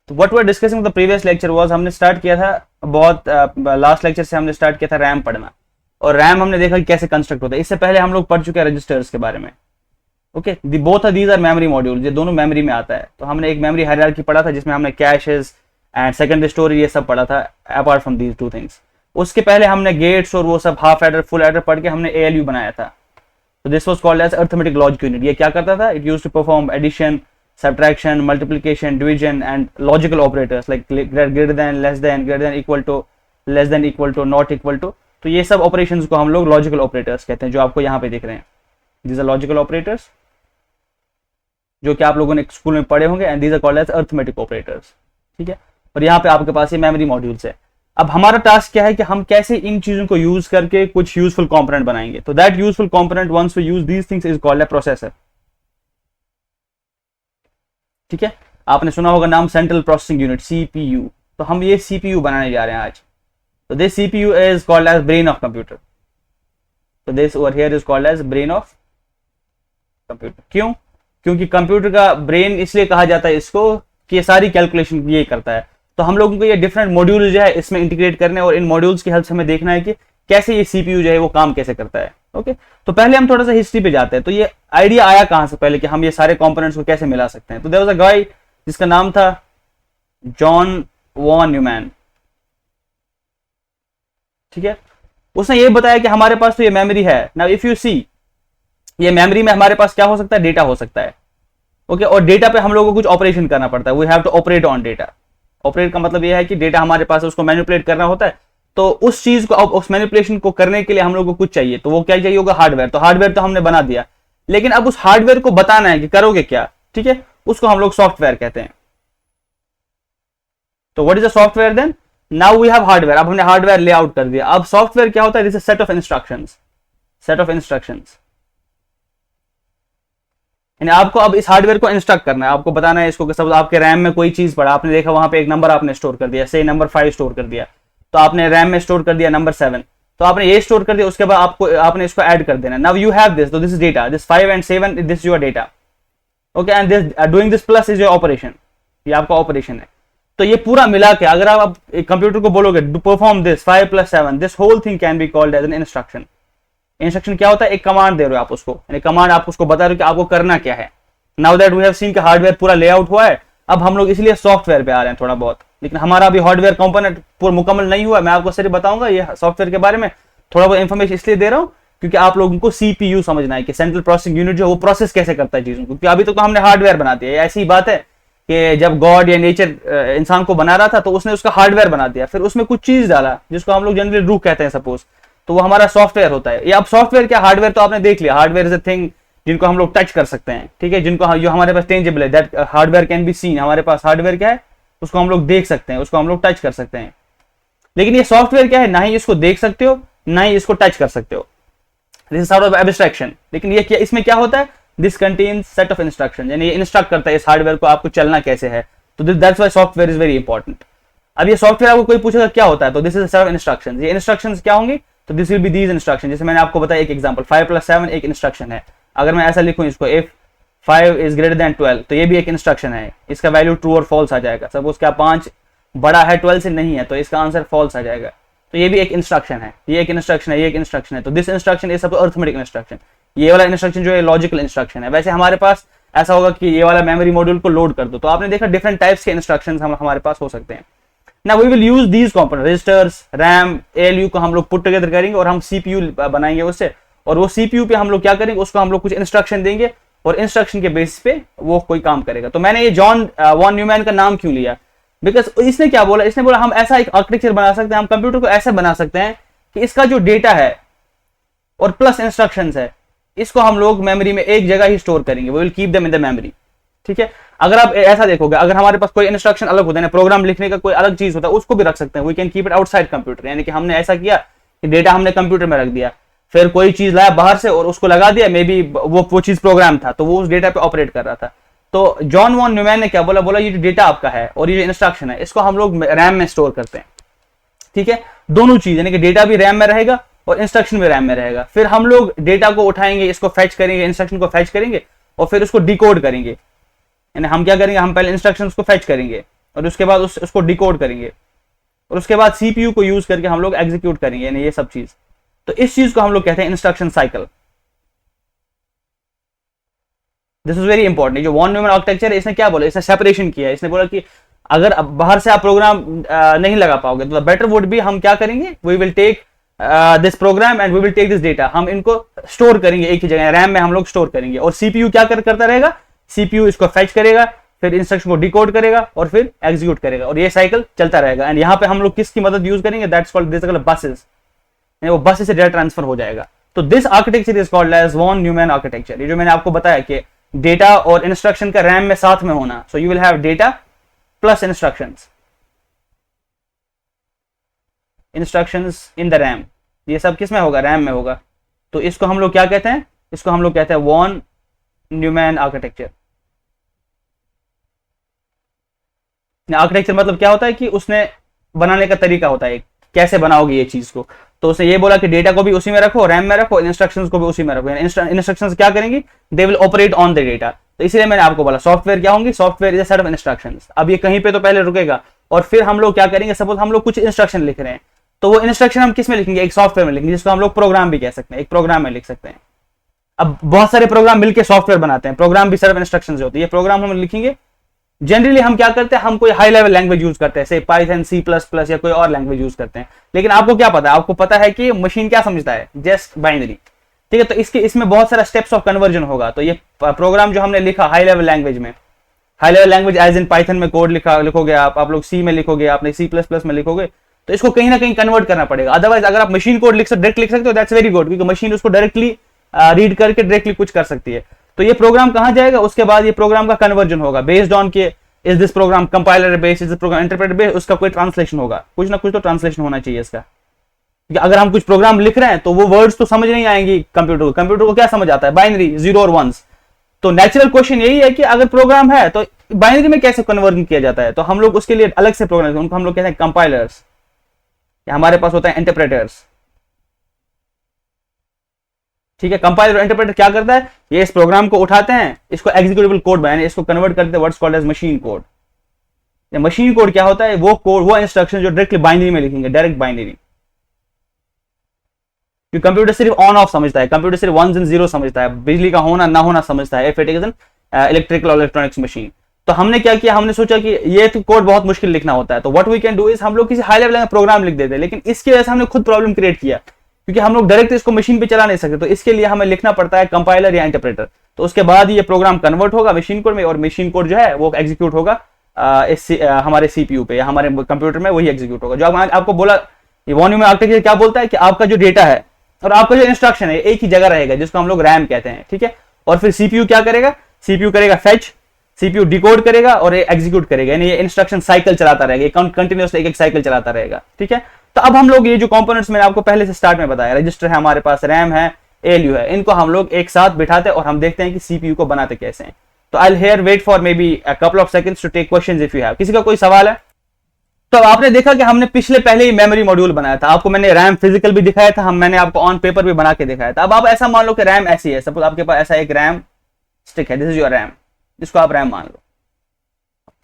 तो what we are discussing the previous lecture was, हमने start किया था बहुत लास्ट लेक्चर से हमने स्टार्ट किया था रैम पढ़ना, और रैम हमने देखा कि कैसे कंस्ट्रक्ट होता है। इससे पहले हम लोग पढ़ चुके हैं रजिस्टर्स के बारे में। Okay, both are these are memory module, ये दोनों मेमोरी में आता है। तो हमने एक मेमोरी हायरार्की पढ़ा था जिसमें हमने कैशेस एंड सेकेंडरी स्टोरेज ये सब पढ़ा था apart from these two things. उसके पहले हमने गेट्स और वो सब हाफ एडर फुल एडर पढ़ के हमने ALU बनाया था। तो this was called as arithmetic logic unit. ये क्या करता था? It used to perform addition, subtraction, multiplication, division and logical operators like greater than, less than, greater than, equal to, less than, equal to, not equal to. तो ये सब operations को हम लोग लॉजिकल ऑपरेटर्स कहते हैं, जो आपको यहाँ पे दिख रहे हैं। दीज आर लॉजिकल ऑपरेटर्स जो कि आप लोगों ने स्कूल में पढ़े होंगे, and these are called as arithmetic operators. ठीक है, और यहाँ पे आपके पास ये मेमोरी मॉड्यूल्स है। अब हमारा टास्क क्या है कि हम कैसे इन चीजों को यूज करके कुछ यूजफुल कंपोनेंट बनाएंगे। तो that useful component once we use these things is called a processor. ठीक है, आपने सुना होगा नाम सेंट्रल प्रोसेसिंग यूनिट, CPU। तो हम ये CPU बनाने जा रहे हैं आज। तो this CPU is called as brain of computer. तो this over here is called as brain of computer. क्यों? क्योंकि कंप्यूटर का ब्रेन इसलिए कहा जाता है इसको कि ये सारी कैलकुलेशन ये करता है। तो हम लोगों को ये डिफरेंट मॉड्यूल जो है इसमें इंटीग्रेट करने, और इन मॉड्यूल्स की हेल्प से हमें देखना है कि कैसे ये CPU जो है वो काम कैसे करता है। ओके, तो पहले हम थोड़ा सा हिस्ट्री पे जाते हैं। तो ये आइडिया आया कहां से पहले कि हम ये सारे कंपोनेंट्स को कैसे मिला सकते हैं? तो देयर वाज अ गाय जिसका नाम था जॉन वॉन न्यूमैन। ठीक है, उसने ये बताया कि हमारे पास तो ये मेमोरी है। नाउ इफ यू सी, ये मेमोरी में हमारे पास क्या हो सकता है? डेटा हो सकता है। ओके, और डेटा पे हम लोगों को कुछ ऑपरेशन करना पड़ता है। We have to operate on data. Operate का मतलब यह है कि डेटा हमारे पास है, उसको मैनिपुलेट करना होता है। तो उस चीज को, उस मैनिपुलेशन को करने के लिए हम लोग को कुछ चाहिए। तो वो क्या चाहिए होगा? हार्डवेयर। तो हार्डवेयर तो हमने बना दिया, लेकिन अब उस हार्डवेयर को बताना है कि करोगे क्या। ठीक है, उसको हम लोग सॉफ्टवेयर कहते हैं। तो what is a software then? Now we have hardware. अब हमने हार्डवेयर लेआउट कर दिया। अब सॉफ्टवेयर क्या होता है? This is set of instructions. Set of instructions यानी आपको अब इस हार्डवेयर को इंस्ट्रक्ट करना है, आपको बताना है इसको कि सब आपके रैम में कोई चीज पड़ा, आपने देखा वहां पे एक नंबर आपने स्टोर कर दिया, से नंबर 5 स्टोर कर दिया। तो आपने रैम में स्टोर कर दिया नंबर 7। तो आपने ये स्टोर कर दिया, उसके बाद आपने इसको ऐड कर देना। नाउ यू हैव दिस, तो this is data, this 5 and 7 this your data. Okay, and this doing this plus is your operation, ये आपका ऑपरेशन है। तो ये पूरा मिला के अगर आप कंप्यूटर को बोलोगे perform this 5 + 7, this whole thing can be called as an instruction. Instruction क्या होता है? एक कमांड दे रहे हो आप उसको, यानी कमांड आप उसको बता रहे हो कि आपको करना क्या है। Now that we have seen कि हार्डवेयर पूरा लेआउट हुआ है, अब हम लोग इसलिए सॉफ्टवेयर पे आ रहे हैं थोड़ा बहुत, लेकिन हमारा अभी हार्डवेयर कंपोनेंट पूरा मुकम्मल नहीं हुआ। मैं आपको सिर्फ बताऊंगा ये सॉफ्टवेयर के बारे में, थोड़ा बहुत इंफॉर्मेशन इसलिए दे रहा हूँ क्योंकि आप लोगों को CPU समझना है कि सेंट्रल प्रोसेसिंग यूनिट जो है वो प्रोसेस कैसे करता है चीजों को। क्योंकि अभी तो हमने हार्डवेयर बना दिया। ऐसी बात है कि जब गॉड या नेचर इंसान को बना रहा था तो उसने उसका हार्डवेयर बना दिया, फिर उसमें कुछ चीज डाला जिसको हम लोग जनरली रूह कहते हैं सपोज, तो वो हमारा सॉफ्टवेयर होता है। ये अब सॉफ्टवेयर क्या, हार्डवेयर तो आपने देख लिया। हार्डवेयर इज अ थिंग जिनको हम लोग टच कर सकते हैं। ठीक है, जिनको जो हमारे पास टेंजिबल है, that hardware can be seen. हमारे पास हार्डवेयर क्या है? उसको हम लोग देख सकते हैं, उसको हम लोग टच कर सकते हैं। लेकिन ये सॉफ्टवेयर क्या है? ना ही इसको देख सकते हो, ना ही इसको टच कर सकते हो। This is sort of abstraction. लेकिन ये क्या, इसमें क्या होता है? This contains set of instruction, यानी ये इंस्ट्रक्ट करता है इस हार्डवेयर को आपको चलना कैसे है। तो that's why software is very important. अब ये सॉफ्टवेयर आपको कोई पूछेगा क्या होता है, तो this is set of instructions. ये इंस्ट्रक्शंस क्या होंगी? तो this will be these instruction. जैसे मैंने आपको बताया एक एग्जांपल, 5 + 7 एक इंस्ट्रक्शन है। अगर मैं ऐसा लिखूं इसको, इफ 5 इज ग्रेटर देन 12, तो ये भी एक इंस्ट्रक्शन है। इसका वैल्यू ट्रू और फॉल्स आ जाएगा। सपोज क्या 5 बड़ा है 12 से नहीं है, तो इसका आंसर फॉल्स आ जाएगा। तो ये भी एक इंस्ट्रक्शन है, ये एक इंस्ट्रक्शन है, ये एक इंस्ट्रक्शन है। तो दिस इंस्ट्रक्शन इज सब अरिथमेटिक इंस्ट्रक्शन। ये वाला इंस्ट्रक्शन जो है लॉजिकल इंस्ट्रक्शन है। वैसे हमारे पास ऐसा होगा कि ये वाला मेमोरी मॉड्यूल को लोड कर दो, तो आपने देखा डिफरेंट टाइप्स के इंस्ट्रक्शंस हमारे पास हो सकते हैं। Now we will use these components, registers, RAM, ALU को हम लोग पुट टुगेदर करेंगे और हम CPU बनाएंगे उससे, और वो CPU पे हम लोग क्या करेंगे, उसको हम लोग कुछ इंस्ट्रक्शन देंगे और इंस्ट्रक्शन के बेसिस पे वो कोई काम करेगा। तो मैंने ये जॉन वॉन न्यूमैन का नाम क्यों लिया? बिकॉज इसने क्या बोला, इसने बोला हम ऐसा एक आर्किटेक्चर बना सकते हैं, हम कंप्यूटर को ऐसे बना सकते हैं कि इसका जो डेटा है और प्लस इंस्ट्रक्शंस है, इसको हम लोग मेमोरी में एक जगह ही स्टोर करेंगे। We will keep them in the memory. ठीक है, अगर आप ऐसा देखोगे, अगर हमारे पास कोई इंस्ट्रक्शन अलग होता है, प्रोग्राम लिखने का कोई अलग चीज होता है, उसको भी रख सकते हैं। We can keep it outside computer, यानी कि हमने ऐसा किया कि डेटा हमने कंप्यूटर में रख दिया, फिर कोई चीज लाया बाहर से और उसको लगा दिया, मे बी वो चीज प्रोग्राम था तो वो उस डेटा पे ऑपरेट कर रहा था। तो जॉन वॉन न्यूमैन ने क्या बोला, बोला ये जो डेटा आपका है और ये जो इंस्ट्रक्शन है, इसको हम लोग रैम में स्टोर करते हैं। ठीक है, दोनों चीज, यानी कि डेटा भी रैम में रहेगा और इंस्ट्रक्शन भी रैम में रहेगा। फिर हम लोग डेटा को उठाएंगे, इसको फैच करेंगे, इंस्ट्रक्शन को फैच करेंगे और फिर उसको डिकोड करेंगे। यानी हम क्या करेंगे, हम पहले इंस्ट्रक्शंस को फैच करेंगे, और उसके बाद उसको डिकोड करेंगे, और उसके बाद सीपीयू को यूज करके हम लोग एग्जीक्यूट करेंगे, यानी ये सब चीज। तो इस चीज को हम लोग कहते हैं instruction cycle. This is very important. जो वॉन न्यूमैन आर्किटेक्चर है, इसने क्या बोला, इसने सेपरेशन किया है। इसने बोला कि अगर बाहर से आप प्रोग्राम नहीं लगा पाओगे तो बेटर वुड बी हम क्या करेंगे, we will take this program and we will take this data, हम इनको स्टोर करेंगे एक ही जगह, रैम में हम लोग स्टोर करेंगे, और सीपीयू क्या करता रहेगा, सीपीयू इसको फेच करेगा, फिर इंस्ट्रक्शन को डिकोड करेगा और फिर एग्जीक्यूट करेगा, और ये साइकिल चलता रहेगा। एंड यहाँ पे हम लोग किसकी मदद यूज करेंगे, दैट्स कॉल्ड बेसिकली बसेस, वो बस से डेटा ट्रांसफर हो जाएगा। तो this architecture is called as von Neumann architecture. ये जो मैंने आपको बताया कि डेटा और इंस्ट्रक्शन का रैम में साथ में होना, so you will have data plus instructions in the RAM. ये सब किस में होगा, रैम में होगा। तो इसको हम लोग क्या कहते हैं, इसको हम लोग कहते हैं वॉन न्यूमैन आर्किटेक्चर। आर्किटेक्चर मतलब क्या होता है कि उसने बनाने का तरीका होता है, कैसे बनाओगे ये चीज को। तो उसने ये बोला कि डेटा को भी उसी में रखो, रैम में रखो, इंस्ट्रक्शंस को भी उसी में रखो। इंस्ट्रक्शंस क्या करेंगी, they will operate on the data. तो इसलिए मैंने आपको बोला सॉफ्टवेयर क्या होंगी, software is a set of instructions. अब ये कहीं पे तो पहले रुकेगा, और फिर हम लोग क्या करेंगे, सपोज हम लोग कुछ इंस्ट्रक्शन लिख रहे हैं, तो वो इंस्ट्रक्शन हम किस में लिखेंगे, एक सॉफ्टवेयर में लिखेंगे, जिसको हम लोग प्रोग्राम भी कह सकते हैं, एक प्रोग्राम में लिख सकते हैं। अब बहुत सारे प्रोग्राम मिलकर सॉफ्टवेयर बनाते हैं, प्रोग्राम भी सेट ऑफ इंस्ट्रक्शंस होती है। ये प्रोग्राम हम लिखेंगे, जनरली हम क्या करते हैं, हम कोई हाई लेवल लैंग्वेज यूज करते हैं, से पाइथन, सी प्लस प्लस या कोई और लैंग्वेज यूज करते हैं। लेकिन आपको क्या पता है, आपको पता है कि मशीन क्या समझता है, जस्ट बाइनरी, ठीक है। तो इसमें बहुत सारा स्टेप्स ऑफ कन्वर्जन होगा। तो ये प्रोग्राम जो हमने लिखा हाई लेवल लैंग्वेज में, high level language as in Python में कोड लिखोगे आप लोग सी में लिखोगे, आपने सी प्लस प्लस में लिखोगे, तो इसको कहीं ना कहीं कन्वर्ट करना पड़ेगा। अदरवाइज अगर आप मशीन कोड डायरेक्ट लिख सकते हो, दैट्स वेरी गुड, क्योंकि मशीन उसको डायरेक्टली रीड करके डायरेक्टली कुछ कर सकती है। तो ये प्रोग्राम कहां जाएगा, उसके बाद ये प्रोग्राम का कन्वर्जन होगा बेस्ड ऑन के is this program compiler based, is this program interpreter based, उसका कोई ट्रांसलेशन होगा, कुछ ना कुछ तो ट्रांसलेशन होना चाहिए इसका। अगर हम कुछ प्रोग्राम लिख रहे हैं तो वो वर्ड्स तो समझ नहीं आएंगी कंप्यूटर को क्या समझ आता है, बाइनरी, जीरो और वंस। तो नेचुरल क्वेश्चन यही है कि अगर प्रोग्राम है तो बाइनरी में कैसे कन्वर्जन किया जाता है। तो हम लोग उसके लिए अलग से प्रोग्राम, उनको हम लोग कहते हैं कंपाइलर्स, हमारे पास होता है इंटरप्रेटर्स, ठीक है। कंपाइलर और इंटरप्रेटर क्या करता है, ये इस प्रोग्राम को उठाते हैं, इसको एग्जीक्यूटेबल कोड बनाने, इसको कन्वर्ट करते हैं, what's called as machine code. Machine code क्या होता है, वो कोड, वो इंस्ट्रक्शन जो डायरेक्टली बाइनरी में लिखेंगे, डायरेक्ट बाइनरी। क्योंकि कंप्यूटर सिर्फ ऑन ऑफ समझता है, कंप्यूटर सिर्फ वंस एंड जीरो समझता है, बिजली का होना ना होना समझता है, if it is an electrical और इलेक्ट्रॉनिक्स मशीन। तो हमने क्या किया, हमने सोचा कि ये तो कोड बहुत मुश्किल लिखना होता है, तो what we can do is हम लोग किसी हाई लेवल में प्रोग्राम लिख देते हैं। लेकिन इसकी वजह से हमने खुद प्रॉब्लम क्रिएट किया, क्योंकि हम लोग डायरेक्ट इसको मशीन पे चला नहीं सकते। तो इसके लिए हमें लिखना पड़ता है कंपाइलर या इंटरप्रेटर। तो उसके बाद ये प्रोग्राम कन्वर्ट होगा मशीन कोड में, और मशीन कोड जो है वो एग्जीक्यूट होगा हमारे सीपीयू पे या हमारे कंप्यूटर में, वही एग्जीक्यूट होगा। जो आपको बोला, ये वॉन न्यूमैन आर्किटेक्चर क्या बोलता है कि आपका जो डेटा है और आपका जो इंस्ट्रक्शन है एक ही जगह रहेगा, जिसको हम लोग रैम कहते हैं, ठीक है। और फिर सीपीयू क्या करेगा, सीपीयू करेगा फेच, सीपीयू डिकोड करेगा और एग्जीक्यूट करेगा, यानी ये इंस्ट्रक्शन साइकिल चलाता रहेगा, कंटिन्यूअसली एक साइकिल चलाता रहेगा, ठीक है। तो अब हम लोग ये जो कंपोनेंट्स मैंने आपको पहले से स्टार्ट में बताया, रजिस्टर है हमारे पास, रैम है, एएलयू है, इनको हम लोग एक साथ बिठाते और हम देखते हैं कि सीपीयू को बनाते कैसे हैं। तो I will here wait for maybe a couple of seconds to take questions if you have. किसी का कोई सवाल है? तो आपने देखा कि हमने पहले ही मेमोरी मॉड्यूल बनाया था, आपको मैंने रैम फिजिकल भी दिखाया था, मैंने आपको ऑन पेपर भी बना के दिखाया था। अब आप ऐसा मान लो कि रैम ऐसी है, सपोज आपके पास ऐसा एक रैम स्टिक है, दिस इज योर रैम, जिसको आप रैम मान लो,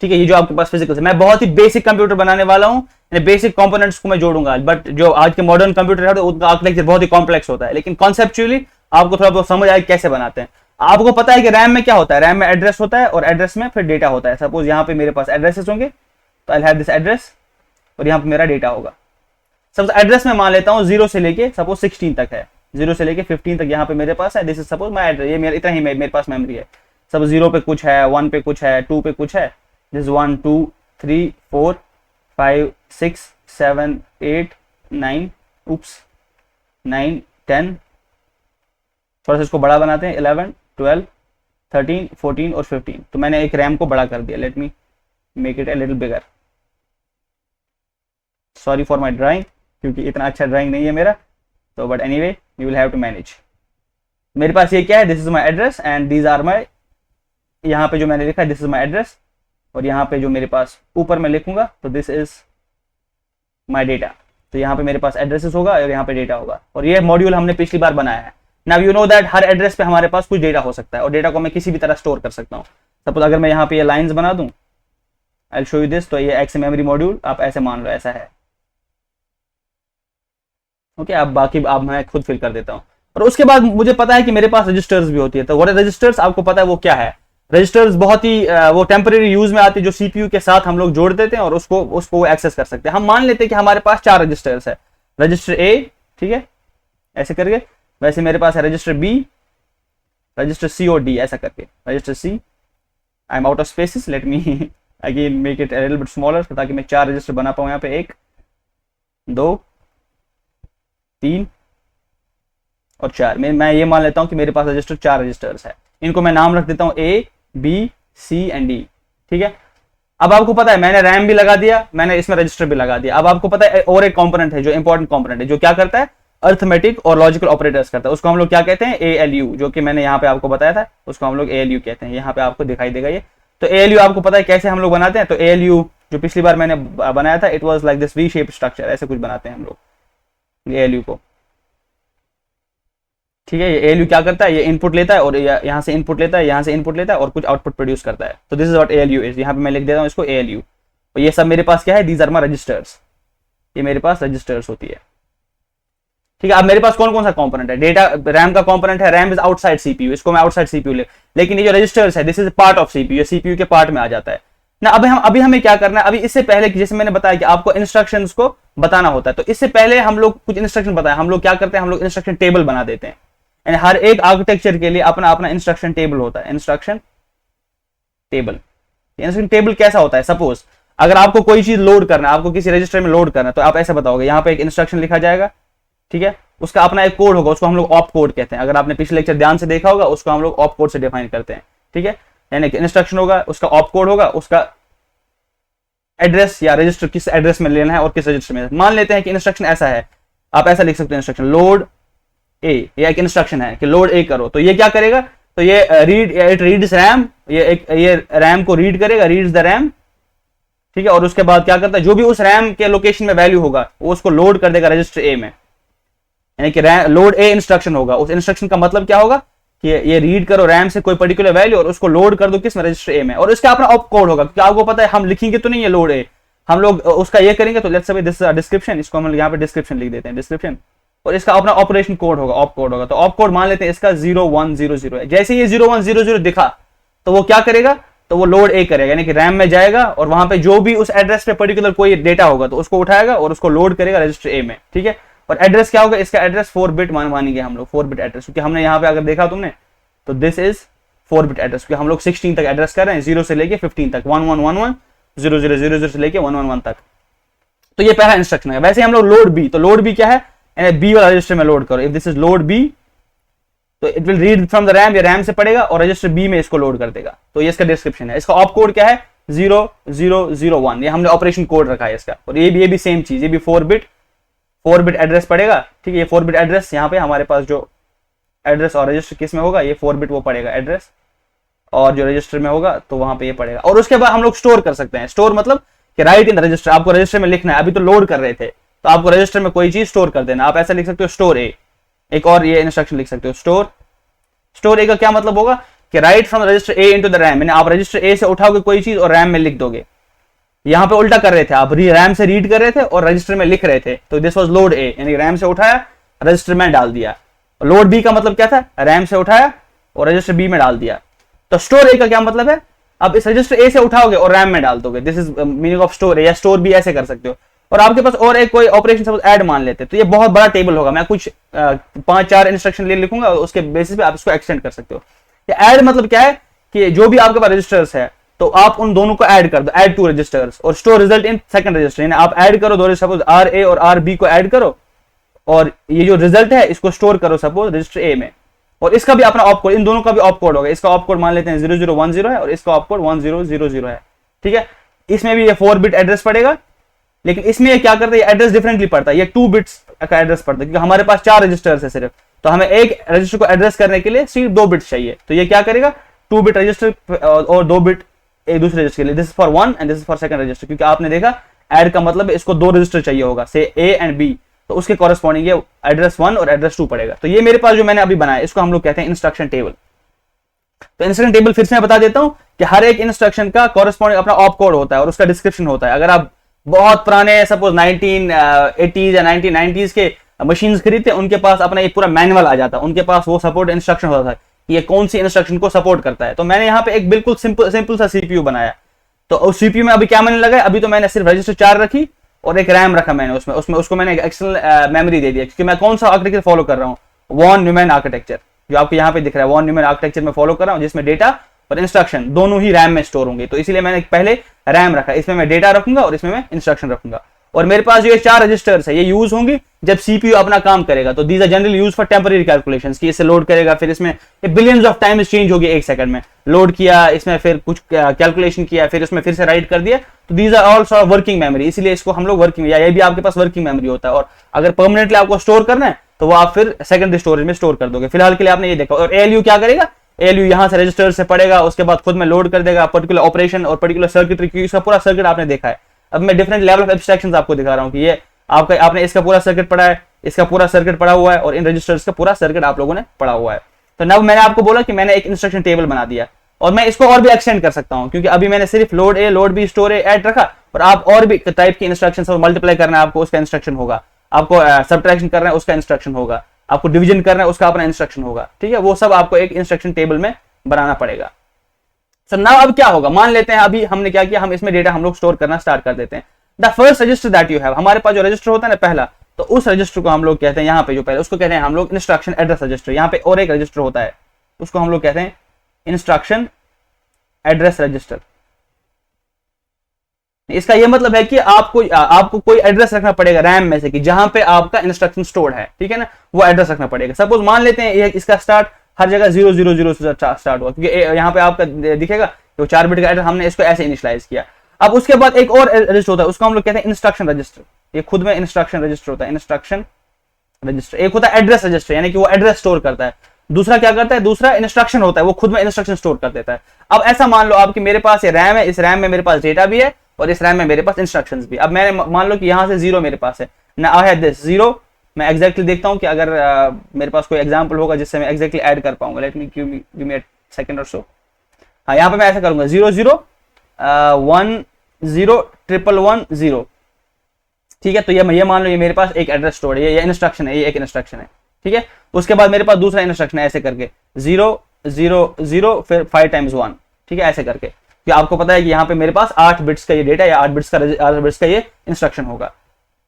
ठीक है। ये जो आपके पास फिजिकल है, मैं बहुत ही बेसिक कंप्यूटर बनाने वाला हूँ, बेसिक कंपोनेंट्स को मैं जोड़ूंगा। बट जो आज के मॉडर्न कंप्यूटर है उनका आर्किटेक्चर बहुत ही कॉम्प्लेक्स होता है, लेकिन कॉन्सेप्चुअली आपको थोड़ा बहुत समझ आए कैसे बनाते हैं। आपको पता है कि रैम में क्या होता है, रैम में एड्रेस होता है और एड्रेस में फिर डेटा होता है। सपोज यहाँ पे मेरे पास एड्रेसेस होंगे, तो आई हैव दिस एड्रेस और यहाँ पे मेरा डेटा होगा। सपोज एड्रेस में मान लेता हूँ 0 से लेके सपोज 16 तक है, 0 से लेके 15 तक यहाँ पे मेरे पास है। This is suppose my address, ये मेरा इतना ही मेरे पास मेमोरी है। सपोज 0 पे कुछ है, 1 पे कुछ है, 2 पे कुछ है, दिस 1 2 3 4 5 6 7 8 9 उप्स 9 10, थोड़ा सा इसको बड़ा बनाते हैं, 11 12 13 14 और 15। तो मैंने एक रैम को बड़ा कर दिया, let me make it a little bigger. Sorry for my drawing, क्योंकि इतना अच्छा ड्राइंग नहीं है मेरा, तो but anyway you will have to manage. मेरे पास ये क्या है, this is my address and these are my, यहाँ पे जो मैंने लिखा है दिस इज माई एड्रेस, और यहाँ पे जो मेरे पास ऊपर मैं लिखूंगा तो दिस इज माई डेटा। तो यहाँ पे मेरे पास एड्रेसेस होगा और यहाँ पे डेटा होगा, और ये मॉड्यूल हमने पिछली बार बनाया है। Now you know that her address पे हमारे पास कुछ डेटा हो सकता है, और डेटा को मैं किसी भी तरह स्टोर कर सकता हूँ। सपोज अगर मैं यहाँ पे ये लाइन्स बना दूं, आई शो यू दिस। तो ये एक्स मेमोरी मॉड्यूल आप ऐसे मान लो, ऐसा है। ओके, अब बाकी अब मैं खुद फिल कर देता हूँ। और उसके बाद मुझे पता है कि मेरे पास रजिस्टर्स भी होती है। तो व्हाट रजिस्टर्स आपको पता है वो क्या है। रजिस्टर्स बहुत ही वो टेम्परेरी यूज में आती है, जो सीपीयू के साथ हम लोग जोड़ देते हैं और उसको वो एक्सेस कर सकते हैं। हम मान लेते हैं कि हमारे पास 4 रजिस्टर्स है। रजिस्टर ए, ठीक है, ऐसे करके। वैसे मेरे पास है रजिस्टर बी, रजिस्टर सी और डी, ऐसा करके। Register C, I am out of spaces, let me again make it a little bit smaller, ताकि मैं 4 रजिस्टर बना पाऊं यहाँ पे। 1 2 3 और 4। मैं ये मान लेता हूं कि मेरे पास रजिस्टर 4 रजिस्टर्स है। इनको मैं नाम रख देता हूं A B C and D, ठीक है। अब आपको पता है मैंने रैम भी लगा दिया, मैंने इसमें रजिस्टर भी लगा दिया। अब आपको पता है और एक कंपोनेंट है जो इंपॉर्टेंट कंपोनेंट है, जो क्या करता है, अर्थमेटिक और लॉजिकल ऑपरेटर्स करता है। उसको हम लोग क्या कहते हैं, ALU, जो कि मैंने यहाँ पे आपको बताया था, उसको हम लोग ALU कहते हैं। यहाँ पे आपको दिखाई देगा ये। तो ALU आपको पता है कैसे हम लोग बनाते हैं। तो ALU जो पिछली बार मैंने बनाया था, it was like this V shape structure, ऐसे कुछ बनाते हैं हम लोग ALU को, ठीक है। ये ALU क्या करता है, ये इनपुट लेता है और यहाँ से इनपुट लेता है, यहाँ से इनपुट लेता है और कुछ आउटपुट प्रोड्यूस करता है। तो this is what ALU is. यहाँ पे मैं लिख देता हूँ इसको ALU। और ये सब मेरे पास क्या है, दीज आर माय रजिस्टर्स। ये मेरे पास रजिस्टर्स होती है, ठीक है। अब मेरे पास कौन कौन सा कंपोनेंट है, डेटा रैम का कंपोनेंट है। रैम इज आउटसाइड सीपीयू, इसको मैं आउटसाइड सीपीयू ले, लेकिन ये जो रजिस्टर्स है this is part of CPU, CPU के पार्ट में आ जाता है ना। अभी हमें क्या करना है, अभी इससे पहले जैसे मैंने बताया कि आपको इंस्ट्रक्शंस को बताना होता है, तो इससे पहले हम लोग कुछ इंस्ट्रक्शन बताए, हम लोग क्या करते हैं, हम लोग इंस्ट्रक्शन टेबल बना देते हैं। यानी हर एक आर्किटेक्चर के लिए अपना अपना इंस्ट्रक्शन टेबल होता है। इंस्ट्रक्शन टेबल कैसा होता है, सपोज अगर आपको कोई चीज लोड करना है, आपको किसी रजिस्टर में लोड करना है, तो आप ऐसे बताओगे, यहाँ पे एक इंस्ट्रक्शन लिखा जाएगा, ठीक है। उसका अपना एक कोड होगा, उसको हम लोग ऑप कोड कहते हैं। अगर आपने पिछले लेक्चर ध्यान से देखा होगा, उसको हम लोग ऑप कोड से डिफाइन करते हैं, ठीक है। यानी कि इंस्ट्रक्शन होगा, उसका ऑप कोड होगा, उसका एड्रेस या रजिस्टर किस एड्रेस में लेना है और किस रजिस्टर में। मान लेते हैं कि इंस्ट्रक्शन ऐसा है, आप ऐसा लिख सकते हैं, इंस्ट्रक्शन लोड ए, ये एक इंस्ट्रक्शन है कि लोड ए करो। तो ये क्या करेगा, तो ये इट रीड्स रैम, ये रैम को रीड करेगा, रीड्स द रैम, ठीक है। और उसके बाद क्या करता है, जो भी उस रैम के लोकेशन में वैल्यू होगा वो उसको लोड कर देगा रजिस्टर ए में। यानी कि लोड ए इंस्ट्रक्शन होगा। उस इंस्ट्रक्शन का मतलब क्या होगा कि ये रीड करो रैम से कोई पर्टिकुलर वैल्यू और उसको लोड कर दो किस में, रजिस्टर ए में। और इसका अपना ऑप कोड होगा, क्योंकि आपको पता है हम लिखेंगे तो नहीं है लोड ए, हम लोग उसका ये करेंगे। तो लेट्स से दिस डिस्क्रिप्शन, इसको हम यहाँ पे डिस्क्रिप्शन लिख देते हैं, डिस्क्रिप्शन। और इसका अपना ऑपरेशन कोड होगा, ऑप कोड होगा। तो ऑप कोड मान लेते हैं इसका 0100 है। जैसे ये 0100 दिखा तो वो क्या करेगा, तो वो लोड ए करेगा, यानी कि रैम में जाएगा और वहां पे जो भी उस एड्रेस पे पर्टिकुलर कोई डेटा होगा तो उसको उठाएगा और उसको लोड करेगा रजिस्टर ए में, ठीक है। और एड्रेस क्या होगा, इसका एड्रेस 4 बिट मानेंगे हम लोग, 4 बिट एड्रेस, क्योंकि हमने यहाँ पे अगर देखा तुमने तो दिस इज 4 बिट एड्रेस, क्योंकि हम लोग 16 तक एड्रेस कर रहे हैं, 0 से लेके 15 तक, 1111 0000 से लेके 111 तक। तो ये पहला इंस्ट्रक्शन है। वैसे हम लोग लोड बी, तो लोड बी क्या है, बी वाला रजिस्टर में लोड करो। If this is load B, तो it will read from the RAM, ये रैम से पड़ेगा और रजिस्टर बी में इसको लोड कर देगा। तो ये इसका डिस्क्रिप्शन है। इसका ऑप कोड क्या है, 0001, ये हमने ऑपरेशन कोड रखा है इसका। और ये भी सेम चीज, ये भी 4 बिट एड्रेस पड़ेगा, ठीक है। ये 4 बिट एड्रेस, यहाँ पे हमारे पास जो एड्रेस और रजिस्टर किस में होगा, ये 4 बिट वो पड़ेगा एड्रेस, और जो रजिस्टर में होगा तो वहां पे ये पड़ेगा। और उसके बाद हम लोग स्टोर कर सकते हैं। स्टोर मतलब कि राइट इन रजिस्टर, आपको रजिस्टर में लिखना है। अभी तो लोड कर रहे थे, तो आपको रजिस्टर में कोई चीज स्टोर कर देना। आप ऐसा लिख सकते हो स्टोर ए, एक और ये इंस्ट्रक्शन लिख सकते हो स्टोर ए का क्या मतलब होगा कि right from register A into the RAM, यानी आप रजिस्टर ए से उठाओगे कोई चीज और रैम में लिख दोगे। यहाँ पे उल्टा कर रहे थे, आप रैम से रीड कर रहे थे और रजिस्टर में लिख रहे थे, तो दिस वाज लोड ए, यानी रैम से उठाया रजिस्टर में डाल दिया। लोड बी का मतलब क्या था, रैम से उठाया और रजिस्टर बी में डाल दिया। तो स्टोर ए का क्या मतलब है, अब इस रजिस्टर ए से उठाओगे और रैम में डाल दोगे, this is meaning of store A, या स्टोर बी ऐसे कर सकते हो। और आपके पास और एक कोई ऑपरेशन सपोज ऐड मान लेते, तो ये बहुत बड़ा टेबल होगा, मैं कुछ 5-4 इंस्ट्रक्शन ले लिखूंगा और उसके बेसिस पे आप इसको एक्सटेंड कर सकते हो। ऐड मतलब क्या है कि जो भी आपके पास रजिस्टर्स है तो आप उन दोनों को ऐड कर दो, ऐड 2 रजिस्टर्स, और store result in second register, यानी आप ऐड करो दो, सपोज आर ए और आर बी को ऐड करो और ये जो रिजल्ट है इसको स्टोर करो सपोज रजिस्टर ए में। और इसका भी अपना ऑप कोड, इन दोनों का भी ऑप कोड होगा। इसका ऑप कोड मान लेते हैं 0010 है और इसका ऑप कोड 1000 है, ठीक है। इसमें भी ये 4 बिट एड्रेस पड़ेगा, लेकिन इसमें ये क्या करता है, एड्रेस डिफरेंटली पड़ता है, ये 2 बिट्स का एड्रेस पड़ता है, क्योंकि हमारे पास 4 रजिस्टर्स है सिर्फ, तो हमें एक रजिस्टर को एड्रेस करने के लिए सिर्फ 2 बिट्स चाहिए। तो ये क्या करेगा, 2 बिट रजिस्टर और 2 बिट एक दूसरे रजिस्टर के लिए, this is for 1 and this is for second register, क्योंकि आपने देखा ऐड का मतलब इसको 2 रजिस्टर चाहिए होगा, से ए एंड बी, तो उसके कॉरेस्पॉन्डिंग ये एड्रेस 1 और एड्रेस 2 पड़ेगा। तो ये मेरे पास जो मैंने अभी बनाया इसको हम लोग कहते हैं इंस्ट्रक्शन टेबल। तो इंस्ट्रक्शन टेबल फिर से मैं बता देता हूं कि हर एक इंस्ट्रक्शन का कॉरेस्पॉन्डिंग अपना ऑप कोड होता है और उसका डिस्क्रिप्शन होता है। अगर आप बहुत पुराने सपोज 1980s या 1990s के मशीन्स खरीदते हैं, उनके पास अपना एक पूरा मैनुअल आ जाता है, उनके पास वो सपोर्ट इंस्ट्रक्शन होता है कि ये कौन सी इंस्ट्रक्शन को सपोर्ट करता है। तो मैंने यहाँ पे एक बिल्कुल सिंपल सा सीपीयू बनाया। तो उस सीपीयू में अभी क्या मैंने लगाया, अभी तो मैंने सिर्फ रजिस्टर 4 रखी और एक रैम रखा मैंने उसमें उसको मैंने एक्सटर्नल मेमोरी दे दिया, क्योंकि मैं कौन सा आर्किटेक्चर फॉलो कर रहा हूँ, वॉन न्यूमैन आर्किटेक्चर, जो आपको यहाँ पे दिख रहा है वॉन न्यूमैन आर्किटेक्चर में फॉलो कर रहा हूँ, जिसमें डेटा और इंस्ट्रक्शन दोनों ही रैम में स्टोर होंगे। तो इसीलिए मैंने पहले रैम रखा, इसमें मैं डेटा रखूंगा और इसमें मैं इंस्ट्रक्शन रखूंगा। और मेरे पास जो ये 4 रजिस्टर्स है ये यूज होंगी जब सीपीयू अपना काम करेगा। तो these are generally use for temporary calculations, कि इसे लोड करेगा, फिर इसमें बिलियंस ऑफ टाइम्स चेंज होगी 1 सेकंड में, लोड किया इसमें, फिर कुछ कैलकुलेशन किया, फिर इसमें फिर से राइट कर दिया। तो these are all sort working memory, इसीलिए इसको हम लोग वर्किंग, या ये भी आपके पास वर्किंग मेमोरी होता है। और अगर परमानेंटली आपको स्टोर करना है तो वो आप फिर सेकेंडरी स्टोरेज में स्टोर कर दोगे। फिलहाल के लिए आपने ये देखा। और एएलयू क्या करेगा, एएलयू यहां से रजिस्टर से पढ़ेगा, उसके बाद खुद में लोड कर देगा पर्टिकुलर ऑपरेशन और पर्टिकुलर सर्किटरी, क्योंकि इसका पूरा सर्किट आपने देखा है। अब मैं डिफरेंट लेवल ऑफ एब्स्ट्रैक्शंस आपको दिखा रहा हूं कि ये आपने इसका पूरा सर्किट पढ़ा है, इसका पूरा सर्किट पढ़ा हुआ है, और इन रजिस्टर्स का पूरा सर्किट आप लोगों ने पढ़ा हुआ है। तो now मैंने आपको बोला कि मैंने एक इंस्ट्रक्शन टेबल बना दिया, और मैं इसको और भी एक्सटेंड कर सकता हूं, क्योंकि अभी मैंने सिर्फ load A, load B, store A add रखा, और आप और भी टाइप की इंस्ट्रक्शन, मल्टीप्लाई करना है आपको, उसका इंस्ट्रक्शन होगा, आपको सब्ट्रैक्शन करना है उसका इंस्ट्रक्शन होगा, आपको डिवीजन करना है उसका अपना इंस्ट्रक्शन होगा। ठीक है, वो सब आपको एक इंस्ट्रक्शन टेबल में बनाना पड़ेगा। सो नाउ अब क्या होगा, मान लेते हैं अभी हमने क्या किया, हम इसमें डेटा हम लोग स्टोर करना स्टार्ट कर देते हैं। The first resistor that you have, हमारे पास जो रजिस्टर होता है ना पहला, तो उस रजिस्टर को हम लोग कहते हैं यहाँ पे जो पहले, उसको कहते हैं हम लोग इंस्ट्रक्शन एड्रेस रजिस्टर। यहाँ पे और एक रजिस्टर होता है, उसको हम लोग कहते हैं इंस्ट्रक्शन एड्रेस रजिस्टर। इसका यह मतलब है कि आपको कोई एड्रेस रखना पड़ेगा रैम में से कि जहां पे आपका इंस्ट्रक्शन स्टोर्ड है। ठीक है ना, वो एड्रेस रखना पड़ेगा। सपोज मान लेते हैं इसका स्टार्ट हर जगह 000 से स्टार्ट हुआ, क्योंकि यहाँ पे आपका दिखेगा तो 4 बिट का एड्रेस, हमने इसको ऐसे इनिशियलाइज किया। अब उसके बाद एक और रजिस्टर होता है, उसको हम लोग कहते हैं इंस्ट्रक्शन रजिस्टर। ये खुद में इंस्ट्रक्शन रजिस्टर होता है, इंस्ट्रक्शन रजिस्टर। एक होता है एड्रेस रजिस्टर, यानी कि वो एड्रेस स्टोर करता है। दूसरा क्या करता है, दूसरा इंस्ट्रक्शन होता है, वो खुद में इंस्ट्रक्शन स्टोर कर देता है। अब ऐसा मान लो आपकी मेरे पास ये रैम है, इस रैम में मेरे पास डेटा भी है और इस रैम में मेरे पास इंस्ट्रक्शंस भी। अब मैंने मान लो कि यहाँ से 0 मेरे पास है ना, आई हैव दिस 0। मैं एग्जैक्टली देखता हूँ कि अगर मेरे पास कोई एग्जांपल होगा जिससे मैं एग्जैक्टली ऐड कर पाऊंगा। Let me give me a second और सो। हाँ, यहाँ पे मैं ऐसा करूंगा 0 0 1 0 1 1 0। ठीक है, तो ये मान लो ये मेरे पास एक एड्रेस स्टोर है, ये इंस्ट्रक्शन है, ये एक इंस्ट्रक्शन है। ठीक है, उसके बाद मेरे पास दूसरा इंस्ट्रक्शन है, ऐसे करके 0 0 0 फिर 5 टाइम्स 1। ठीक है, ऐसे करके, कि आपको पता है कि यहाँ पे मेरे पास 8 बिट्स का ये डेटा या 8 बिट्स का ये इंस्ट्रक्शन होगा।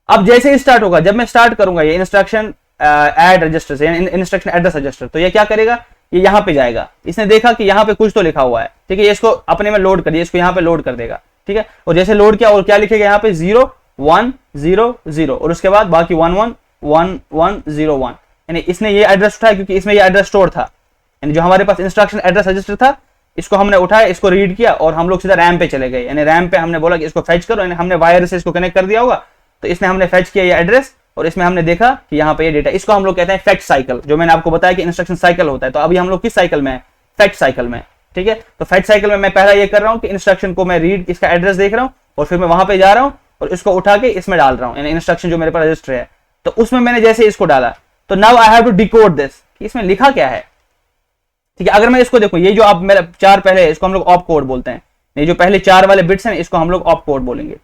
अब जैसे ही स्टार्ट होगा, जब मैं स्टार्ट करूंगा ये इंस्ट्रक्शन ऐड रजिस्टर से, इंस्ट्रक्शन एड्रेस रजिस्टर, तो ये क्या करेगा, ये यहाँ पे जाएगा। इसने देखा कि यहाँ पे कुछ तो लिखा हुआ है। ठीक है, ये इसको अपने में लोड कर दिया, इसको यहाँ पे लोड कर देगा। ठीक है, और जैसे लोड किया और क्या लिखेगा यहाँ पे 0 1 0 0, और उसके बाद बाकी 1 1 1 1 0 1। यानी इसने ये एड्रेस उठाया क्योंकि इसमें ये एड्रेस स्टोर था, यानी जो हमारे पास इंस्ट्रक्शन एड्रेस रजिस्टर था, इसको हमने उठाया, इसको रीड किया और हम लोग सीधा रैम पे चले गए। यानी रैम पे हमने बोला कि इसको फेच करो, यानी हमने वायर से इसको कनेक्ट कर दिया होगा, तो इसने हमने फेच किया ये एड्रेस, और इसमें हमने देखा कि यहाँ पे ये डेटा, इसको हम लोग कहते हैं फेच साइकिल। जो मैंने आपको बताया कि इंस्ट्रक्शन साइकिल होता है, तो अभी हम लोग किस साइकिल में है, फेच साइकिल में। ठीक है, तो फेच साइकिल में मैं पहला ये कर रहा हूँ कि इंस्ट्रक्शन को मैं रीड, इसका एड्रेस देख रहा हूँ, और फिर मैं वहां पे जा रहा हूँ और इसको उठा के इसमें डाल रहा हूँ, यानी इंस्ट्रक्शन जो मेरे पास रजिस्टर है, तो उसमें मैंने जैसे इसको डाला, तो now I have to decode this, कि इसमें लिखा क्या है। ठीक है, अगर मैं इसको देखूं, ये जो आप मेरा 4 पहले है, इसको हम लोग ऑप कोड बोलते हैं। ये जो पहले 4 वाले बिट्स हैं, इसको हम लोग ऑप कोड बोलेंगे।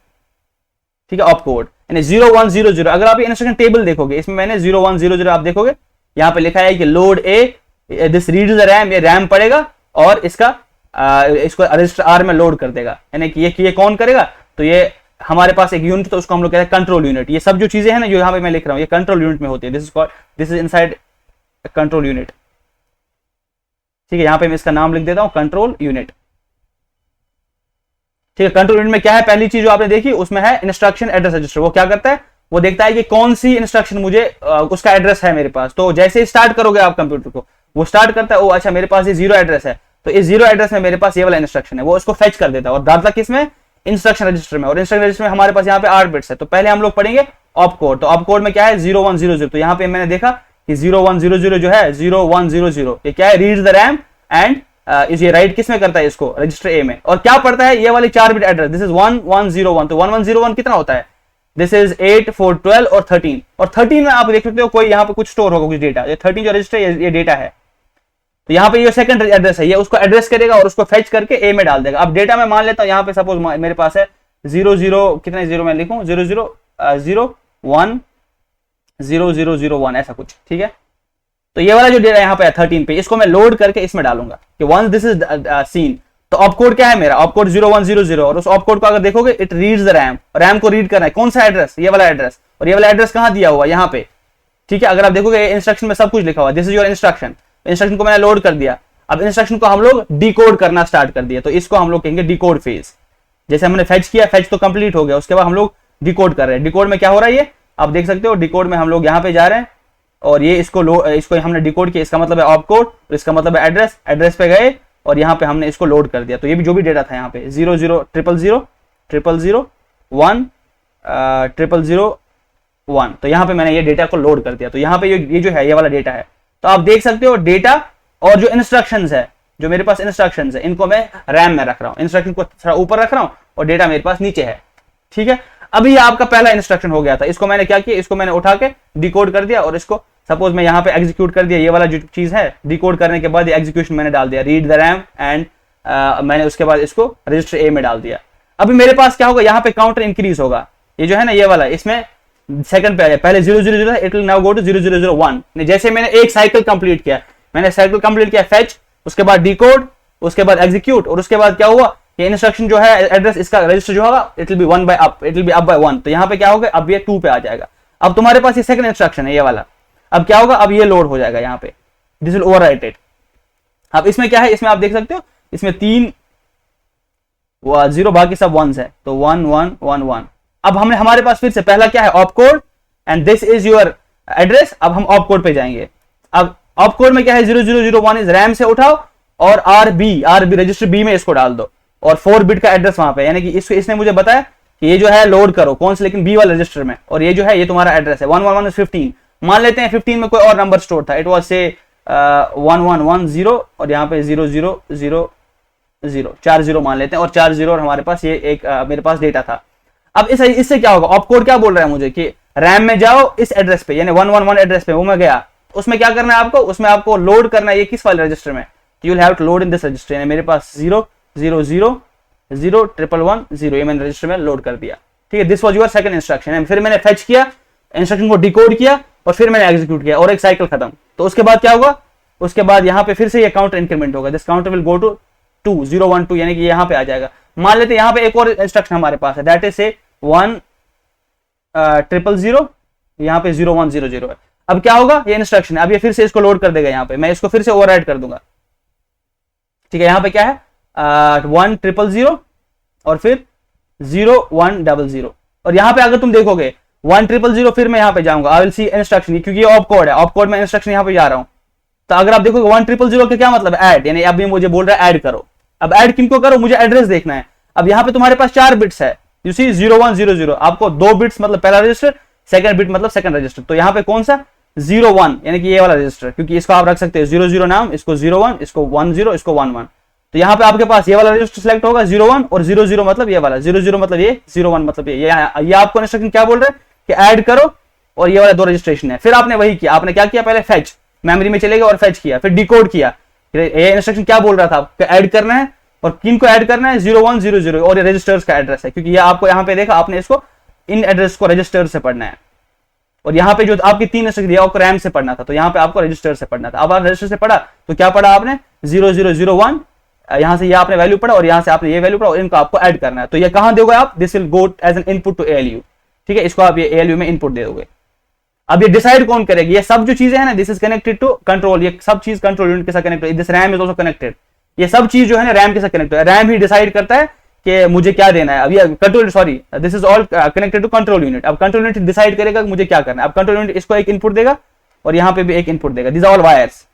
ठीक है, ऑप कोड यानी 0 1 0 0। अगर आप ये इंस्ट्रक्शन टेबल देखोगे, इसमें मैंने 0 1 0 0 आप देखोगे, यहाँ पे लिखा है कि load A this read the RAM, ये रैम पड़ेगा और इसको रजिस्टर आर में लोड कर देगा। यानी कि ये कौन करेगा, तो ये हमारे पास एक यूनिट, तो उसको हम लोग कहते हैं कंट्रोल यूनिट। ये सब जो चीजें हैं ना जो यहाँ पे मैं लिख रहा हूँ, ये कंट्रोल यूनिट में होती है। This is inside control unit. ठीक है, यहाँ पे मैं इसका नाम लिख देता हूँ कंट्रोल यूनिट। ठीक है, कंट्रोल यूनिट में क्या है, पहली चीज जो आपने देखी उसमें है इंस्ट्रक्शन एड्रेस रजिस्टर। वो क्या करता है, वो देखता है कि कौन सी इंस्ट्रक्शन मुझे उसका एड्रेस है मेरे पास। तो जैसे ही स्टार्ट करोगे आप कंप्यूटर को, वो स्टार्ट करता है, ओ अच्छा मेरे पास ये 0 एड्रेस है, तो इस 0 एड्रेस में मेरे पास ये वाला इंस्ट्रक्शन है, वो उसको फेच कर देता है और डालता किसमें, इंस्ट्रक्शन रजिस्टर में। और इंस्ट्रक्शन रजिस्टर में हमारे पास यहाँ पे 8 बिट्स है, तो पहले हम लोग पढ़ेंगे ऑप कोड। तो ऑप कोड में क्या है, 0 1 0 0। तो यहाँ पे मैंने देखा कि 0 1 0 0 जो है 0 1 0 0, ये क्या है, रीड द रैम एंड ये राइट किस में करता है, इसको रजिस्टर ए में। और क्या पढ़ता है, ये वाली 4 बिट एड्रेस, दिस इज 1 1 0 1। तो 1 1 0 1 कितना होता है, दिस इज 8 4 12 और 13। और 13 में आप देख सकते हो कोई यहाँ पे कुछ स्टोर होगा, कुछ डेटा। ये 13 जो रजिस्टर ये डेटा है। तो यहाँ पे ये सेकंड एड्रेस है, ये उसको एड्रेस करेगा और उसको फेच करके ए में डाल देगा। अब डेटा में मान लेता हूँ यहाँ पे सपोज मेरे पास है 00 कितने जीरो मैं लिखूं 0001 ऐसा कुछ, ठीक है। तो ये वाला जो डेटा यहाँ पे है 13 पे, इसको मैं लोड करके इसमें डालूंगा कि वंस दिस इज सीन। तो ऑप कोड क्या है मेरा, ऑप कोड 0100 और उस ऑप कोड को अगर देखोगे it reads the RAM, RAM को रीड करना है कौन सा एड्रेस, ये वाला एड्रेस, और ये वाला एड्रेस कहाँ दिया हुआ यहाँ पे, ठीक है। अगर आप देखोगे इंस्ट्रक्शन में सब कुछ लिखा हुआ, this is your instruction, instruction को मैंने लोड कर दिया। अब इंस्ट्रक्शन को हम लोग डिकोड करना स्टार्ट कर दिया, तो इसको हम लोग कहेंगे डिकोड फेज। जैसे हमने फेच किया, फेच तो कंप्लीट हो गया, उसके बाद हम लोग डिकोड कर रहे हैं। डिकोड में क्या हो रहा है, ये आप देख सकते हो, डिकोड में हम लोग यहाँ पे जा रहे हैं और ये इसको हमने डिकोड किया, इसका मतलब है ऑप कोड, इसका मतलब है एड्रेस, एड्रेस पे गए और यहाँ पे हमने इसको लोड कर दिया। तो ये भी जो भी डेटा था यहाँ पे 00000001 तो यहाँ पे मैंने ये डेटा को लोड कर दिया। तो यहाँ पे ये जो है ये वाला डेटा है। तो आप देख सकते हो डेटा और जो इंस्ट्रक्शंस है, जो मेरे पास इंस्ट्रक्शंस है, इनको मैं रैम में रख रहा हूँ, इंस्ट्रक्शन को थोड़ा ऊपर रख रहा हूँ और डेटा मेरे पास नीचे है, ठीक है। अभी ये आपका पहला इंस्ट्रक्शन हो गया था, इसको मैंने क्या किया, इसको मैंने उठा के डिकोड कर दिया और इसको सपोज मैं यहाँ पे एग्जीक्यूट कर दिया। ये वाला जो चीज है डिकोड करने के बाद एग्जीक्यूशन मैंने डाल दिया, रीड द रैम एंड मैंने उसके बाद इसको रजिस्टर ए में डाल दिया। अभी मेरे पास क्या होगा, यहाँ पे काउंटर इंक्रीज होगा, ये जो है ना ये वाला, इसमें सेकंड पे आ जाए, पहले 000 था, it will now go to 0001। जैसे मैंने एक साइकिल कंप्लीट किया, मैंने साइकिल कंप्लीट किया, फेच, उसके बाद डिकोड, उसके बाद एग्जीक्यूट, और उसके बाद क्या हुआ, ये इंस्ट्रक्शन जो है एड्रेस इसका रजिस्टर जो होगा it will be 1 bye up, it will be up by 1। तो यहाँ पे क्या होगा, अब ये 2 पे आ जाएगा। अब तुम्हारे पास ये सेकंड इंस्ट्रक्शन है ये वाला, अब क्या होगा, अब ये लोड हो जाएगा यहाँ पे, दिस विल ओवरराइट इट। अब इसमें क्या है, इसमें आप देख सकते हो, इसमें 3 0 बाकी सब 1s है, तो 1 1 1 1। अब हमने हमारे पास फिर से पहला क्या है, op code and this is your address. अब हम ऑप कोड पे जाएंगे। अब ऑप कोड में क्या है, 0001 इज रैम से उठाओ और आरबी रजिस्टर बी में इसको डाल दो और 4 बिट का एड्रेस वहां पे, यानी कि इसने मुझे बताया कि ये जो है लोड करो कौन से, लेकिन बी वाले रजिस्टर में, और ये जो है ये तुम्हारा एड्रेस है 111 15। मान लेते हैं 15 में कोई और नंबर स्टोर था, इट वाज से 1110 और यहाँ पे 0000 40 मान लेते हैं, और 40 और हमारे पास ये एक मेरे पास डेटा था। अब इससे क्या होगा, ऑप कोड क्या बोल रहा है मुझे कि रैम में जाओ इस एड्रेस पे, यानी 111 एड्रेस पे, वो मैं गया, उसमें क्या करना है आपको, उसमें आपको लोड करना है ये किस वाले रजिस्टर में, you will have to load in this register. यानी मेरे पास 0000110 ये मैंने रजिस्टर में लोड कर दिया, ठीक है। This was your second instruction. फिर मैंने फेच किया, इंस्ट्रक्शन को डिकोड किया और फिर मैंने एग्जीक्यूट किया और एक साइकिल खत्म। तो उसके बाद क्या होगा, उसके बाद यहाँ पे फिर से ये काउंटर इंक्रीमेंट होगा, this counter will go to 2012, यानी कि यहाँ पे आ जाएगा। मान लेते हैं यहाँ पे एक और इंस्ट्रक्शन हमारे पास है, दैट इज से 1000 यहाँ पे 0100 है। अब क्या होगा, ये इंस्ट्रक्शन है, अब ये फिर से इसको लोड कर देगा यहाँ पे, मैं इसको फिर से ओवरराइड कर दूंगा, ठीक है। यहाँ पे क्या है 1000 और फिर 0100, और यहाँ पे अगर तुम देखोगे 1000 फिर मैं यहाँ पे जाऊंगा, आई विल सी इंस्ट्रक्शन, क्योंकि ये ऑप कोड है, ऑप कोड में इंस्ट्रक्शन यहाँ पे जा रहा हूँ। तो अगर आप देखोगे 1000 का क्या मतलब है, ऐड, यानी अभी मुझे बोल रहा है ऐड करो। अब ऐड किनको करो, मुझे एड्रेस देखना है। अब यहाँ पे तुम्हारे पास 4 बिट्स है, यू सी 0100, आपको 2 बिट्स मतलब पहला रजिस्टर, सेकंड बिट मतलब सेकंड रजिस्टर। तो यहाँ पे कौन सा 01, यानी कि ये वाला रजिस्टर, क्योंकि इसको आप रख सकते हैं 00 नाम, इसको 01, इसको 10, इसको 11। तो यहाँ पे आपके पास ये वाला रजिस्टर सेलेक्ट होगा 01 और 00 मतलब ये वाला, 00 मतलब ये, 01 मतलब ये आपको इंस्ट्रक्शन क्या बोल रहे हैं कि ऐड करो, और ये वाला 2 रजिस्ट्रेशन है। फिर आपने वही किया, आपने क्या किया, पहले फेच, मेमोरी में चले गए और फेच किया, फिर डिकोड किया। ये इंस्ट्रक्शन क्या बोल रहा था आपको, ऐड करना है, और किन को ऐड करना है 0100, और ये रजिस्टर्स का एड्रेस है, क्योंकि ये आपको यहाँ पे देखा, आपने इसको इन एड्रेस को रजिस्टर से पढ़ना है। और यहाँ पे जो आपकी 3 इंस्ट्रक्शन दिया आपको रैम से पढ़ना था, तो यहाँ पे आपको रजिस्टर से पढ़ना था। अब आप रजिस्टर से पढ़ा तो क्या पढ़ा आपने 0001, यहाँ से ये आपने वैल्यू पढ़ा और यहाँ से आपने ये वैल्यू पढ़ा, और इनको आपको ऐड करना है। तो ये कहाँ दोगे आप, this will go as an input to ALU, ठीक है। इसको आप ये ALU में इनपुट दे दोगे। अब ये डिसाइड कौन करेगी, ये सब जो चीजें हैं ना, this is connected to control, ये सब चीज कंट्रोल यूनिट के साथ connected, this RAM is also connected. ये सब चीज जो है ना रैम के साथ कनेक्टेड है, रैम ही डिसाइड करता है कि मुझे क्या देना है। अब ये control, sorry, this is all connected to control unit. अब कंट्रोल यूनिट डिसाइड करेगा कि मुझे क्या करना है। अब कंट्रोल यूनिट इसको एक इनपुट देगा और यहाँ पे भी एक इनपुट देगा, दिस आर ऑल वायर्स।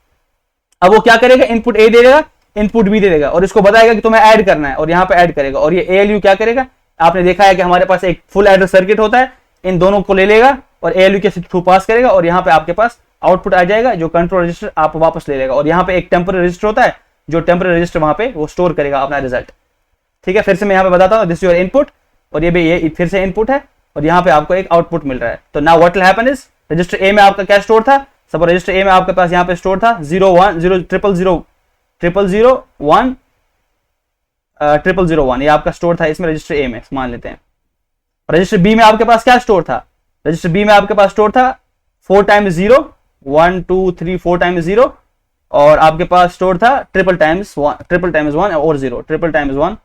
अब वो क्या करेगा, इनपुट A दे देगा, इनपुट B दे देगा, और इसको बताएगा कि तुम्हें ऐड करना है, और यहाँ पे ऐड करेगा। और ये ALU क्या करेगा, आपने देखा है कि हमारे पास एक फुल एड्रेस सर्किट होता है, इन दोनों को ले लेगा और ALU के थ्रू पास करेगा, और यहाँ पे आपके पास आउटपुट आ जाएगा, जो कंट्रोल रजिस्टर आप वापस ले लेगा। और यहाँ पे एक टेम्पररी रजिस्टर होता है, जो टेम्पररी रजिस्टर वहां पे वो स्टोर करेगा अपना रिजल्ट, ठीक है। फिर से मैं यहाँ पे बताता हूँ, दिस योर इनपुट, और ये भी ये फिर से इनपुट है, और यहाँ पे आपको एक आउटपुट मिल रहा है। तो now what will happen is, register A में आपका क्या स्टोर था, सपोज रजिस्टर ए में आपके पास यहाँ पे स्टोर था 010000001 ये आपका स्टोर था इसमें रजिस्टर ए में, मान लेते हैं। रजिस्टर बी में आपके पास क्या स्टोर था? रजिस्टर बी में आपके पास स्टोर था 4 टाइम्स 0, 1 2 3 4 टाइम्स 0, और आपके पास स्टोर था ट्रिपल टाइम्स 1 और 0, ट्रिपल टाइम्स 1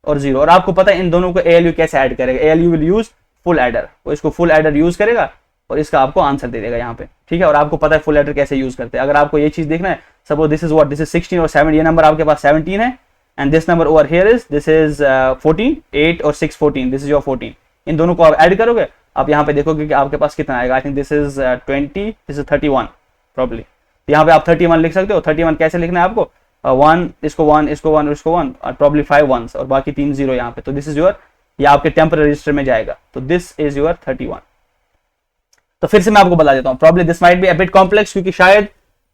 और 0। और आपको पता है इन दोनों को ALU कैसे ऐड करेगा, ALU will use full adder, वो इसको फुल एडर यूज करेगा और इसका आपको आंसर दे देगा यहाँ पे, ठीक है। और आपको पता है फुल एडर कैसे यूज करते हैं। अगर आपको ये चीज देखना है, सपोज दिस इज 16 और 7, ये नंबर आपके पास 17 है, and this number over here is this is 14, 8 और 6 14, दिस इज योर 14। इन दोनों को आप ऐड करोगे, आप यहाँ पे देखोगे कि आपके पास कितना आएगा। I think this is 20, this is 31 probably. यहाँ पे आप 31 लिख सकते हो। 31 कैसे लिखना है आपको? 1 इसको 1 इसको 1 और इसको 1 और प्रॉब्ली 5 1s और बाकी 3 0 यहाँ पे। तो दिस इज योर, ये आपके टेम्पररी रजिस्टर में जाएगा। तो दिस इज योर 31। तो फिर से मैं आपको बता देता हूँ, probably this might be a bit complex, क्योंकि शायद